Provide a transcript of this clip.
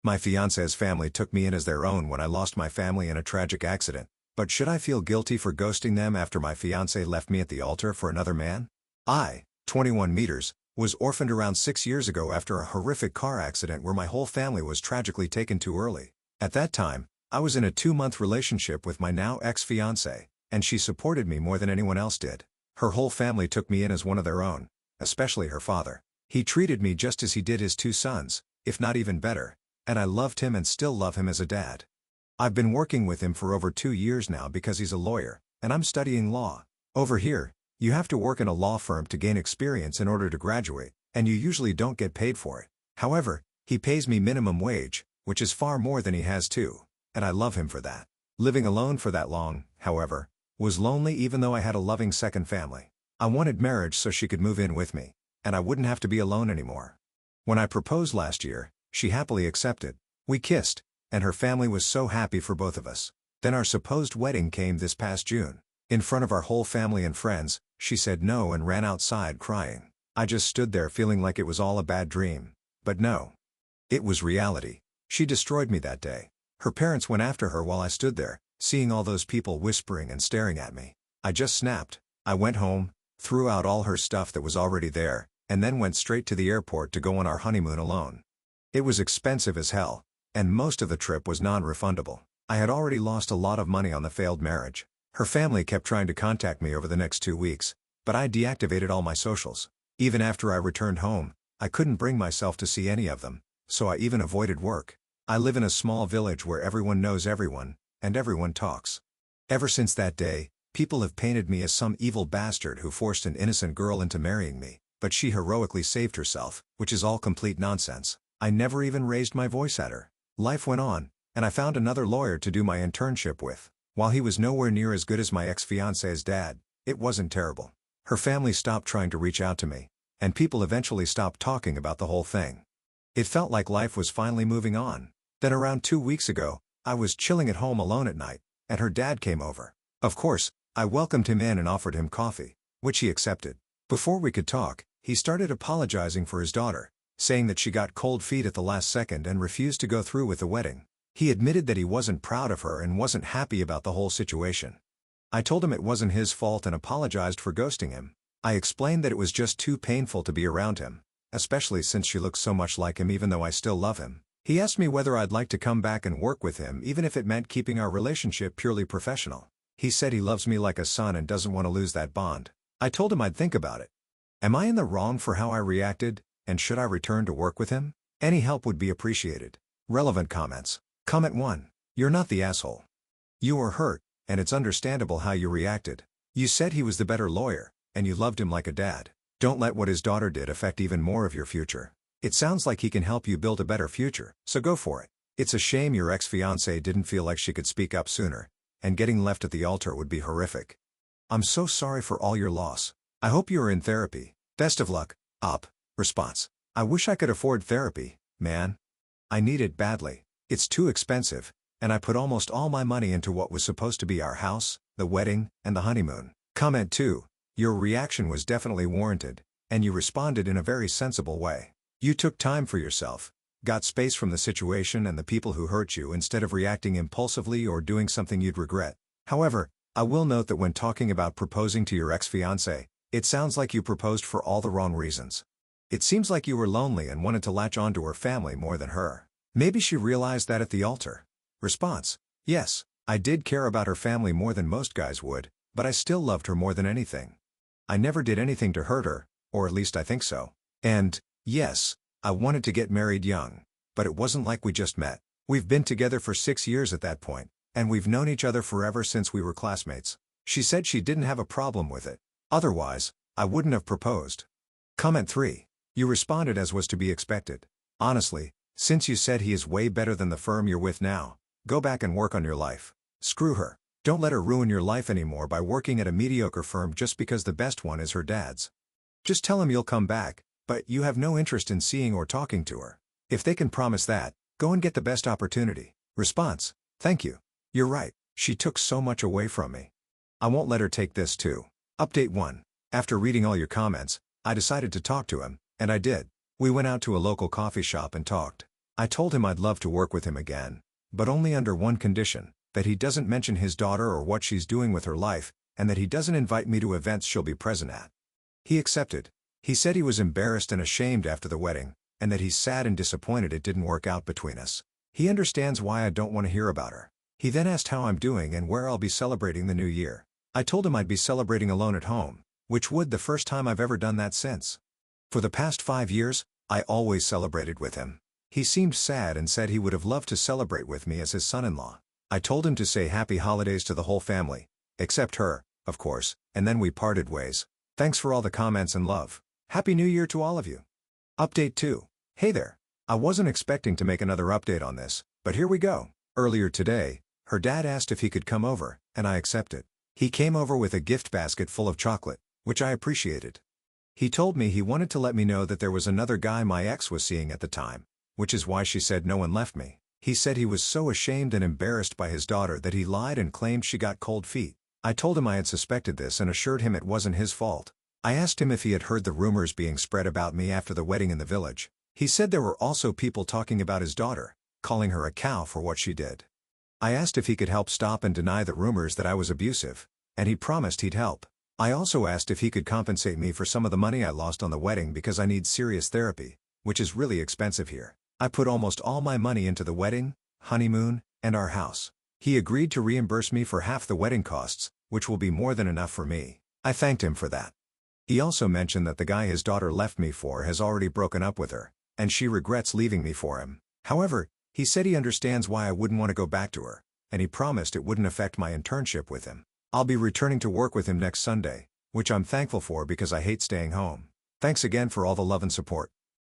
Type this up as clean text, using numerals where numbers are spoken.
My fiancé's family took me in as their own when I lost my family in a tragic accident, but should I feel guilty for ghosting them after my fiancé left me at the altar for another man? I, 21 meters, was orphaned around 6 years ago after a horrific car accident where my whole family was tragically taken too early. At that time, I was in a 2-month relationship with my now ex-fiancé, and she supported me more than anyone else did. Her whole family took me in as one of their own, especially her father. He treated me just as he did his 2 sons, if not even better, and I loved him and still love him as a dad. I've been working with him for over 2 years now because he's a lawyer, and I'm studying law. Over here, you have to work in a law firm to gain experience in order to graduate, and you usually don't get paid for it. However, he pays me minimum wage, which is far more than he has too, and I love him for that. Living alone for that long, however, was lonely even though I had a loving second family. I wanted marriage so she could move in with me, and I wouldn't have to be alone anymore. When I proposed last year, she happily accepted. We kissed, and her family was so happy for both of us. Then our supposed wedding came this past June. In front of our whole family and friends, she said no and ran outside crying. I just stood there feeling like it was all a bad dream. But no. It was reality. She destroyed me that day. Her parents went after her while I stood there, seeing all those people whispering and staring at me. I just snapped. I went home, threw out all her stuff that was already there, and then went straight to the airport to go on our honeymoon alone. It was expensive as hell, and most of the trip was non-refundable. I had already lost a lot of money on the failed marriage. Her family kept trying to contact me over the next 2 weeks, but I deactivated all my socials. Even after I returned home, I couldn't bring myself to see any of them, so I even avoided work. I live in a small village where everyone knows everyone, and everyone talks. Ever since that day, people have painted me as some evil bastard who forced an innocent girl into marrying me, but she heroically saved herself, which is all complete nonsense. I never even raised my voice at her. Life went on, and I found another lawyer to do my internship with. While he was nowhere near as good as my ex-fiancé's dad, it wasn't terrible. Her family stopped trying to reach out to me, and people eventually stopped talking about the whole thing. It felt like life was finally moving on. Then around 2 weeks ago, I was chilling at home alone at night, and her dad came over. Of course, I welcomed him in and offered him coffee, which he accepted. Before we could talk, he started apologizing for his daughter, saying that she got cold feet at the last second and refused to go through with the wedding. He admitted that he wasn't proud of her and wasn't happy about the whole situation. I told him it wasn't his fault and apologized for ghosting him. I explained that it was just too painful to be around him, especially since she looks so much like him even though I still love him. He asked me whether I'd like to come back and work with him even if it meant keeping our relationship purely professional. He said he loves me like a son and doesn't want to lose that bond. I told him I'd think about it. Am I in the wrong for how I reacted, and should I return to work with him? Any help would be appreciated. Relevant comments. Comment 1. You're not the asshole. You were hurt, and it's understandable how you reacted. You said he was the better lawyer, and you loved him like a dad. Don't let what his daughter did affect even more of your future. It sounds like he can help you build a better future, so go for it. It's a shame your ex-fiancée didn't feel like she could speak up sooner, and getting left at the altar would be horrific. I'm so sorry for all your loss. I hope you are in therapy. Best of luck. Up. Response. I wish I could afford therapy, man. I need it badly. It's too expensive, and I put almost all my money into what was supposed to be our house, the wedding, and the honeymoon. Comment 2. Your reaction was definitely warranted, and you responded in a very sensible way. You took time for yourself, got space from the situation and the people who hurt you instead of reacting impulsively or doing something you'd regret. However, I will note that when talking about proposing to your ex-fiancé, it sounds like you proposed for all the wrong reasons. It seems like you were lonely and wanted to latch on to her family more than her. Maybe she realized that at the altar. Response. Yes, I did care about her family more than most guys would, but I still loved her more than anything. I never did anything to hurt her, or at least I think so. And, yes, I wanted to get married young, but it wasn't like we just met. We've been together for 6 years at that point, and we've known each other forever since we were classmates. She said she didn't have a problem with it. Otherwise, I wouldn't have proposed. Comment 3. You responded as was to be expected. Honestly, since you said he is way better than the firm you're with now, go back and work on your life. Screw her. Don't let her ruin your life anymore by working at a mediocre firm just because the best one is her dad's. Just tell him you'll come back, but you have no interest in seeing or talking to her. If they can promise that, go and get the best opportunity. Response. Thank you. You're right, she took so much away from me. I won't let her take this too. Update 1. After reading all your comments, I decided to talk to him, and I did. We went out to a local coffee shop and talked. I told him I'd love to work with him again, but only under one condition, that he doesn't mention his daughter or what she's doing with her life, and that he doesn't invite me to events she'll be present at. He accepted. He said he was embarrassed and ashamed after the wedding, and that he's sad and disappointed it didn't work out between us. He understands why I don't want to hear about her. He then asked how I'm doing and where I'll be celebrating the new year. I told him I'd be celebrating alone at home, which would the first time I've ever done that since. For the past 5 years, I always celebrated with him. He seemed sad and said he would have loved to celebrate with me as his son-in-law. I told him to say happy holidays to the whole family, except her, of course, and then we parted ways. Thanks for all the comments and love. Happy New Year to all of you. Update 2. Hey there. I wasn't expecting to make another update on this, but here we go. Earlier today, her dad asked if he could come over, and I accepted. He came over with a gift basket full of chocolate, which I appreciated. He told me he wanted to let me know that there was another guy my ex was seeing at the time, which is why she said no one left me. He said he was so ashamed and embarrassed by his daughter that he lied and claimed she got cold feet. I told him I had suspected this and assured him it wasn't his fault. I asked him if he had heard the rumors being spread about me after the wedding in the village. He said there were also people talking about his daughter, calling her a cow for what she did. I asked if he could help stop and deny the rumors that I was abusive, and he promised he'd help. I also asked if he could compensate me for some of the money I lost on the wedding because I need serious therapy, which is really expensive here. I put almost all my money into the wedding, honeymoon, and our house. He agreed to reimburse me for half the wedding costs, which will be more than enough for me. I thanked him for that. He also mentioned that the guy his daughter left me for has already broken up with her, and she regrets leaving me for him. However, he said he understands why I wouldn't want to go back to her, and he promised it wouldn't affect my internship with him. I'll be returning to work with him next Sunday, which I'm thankful for because I hate staying home. Thanks again for all the love and support.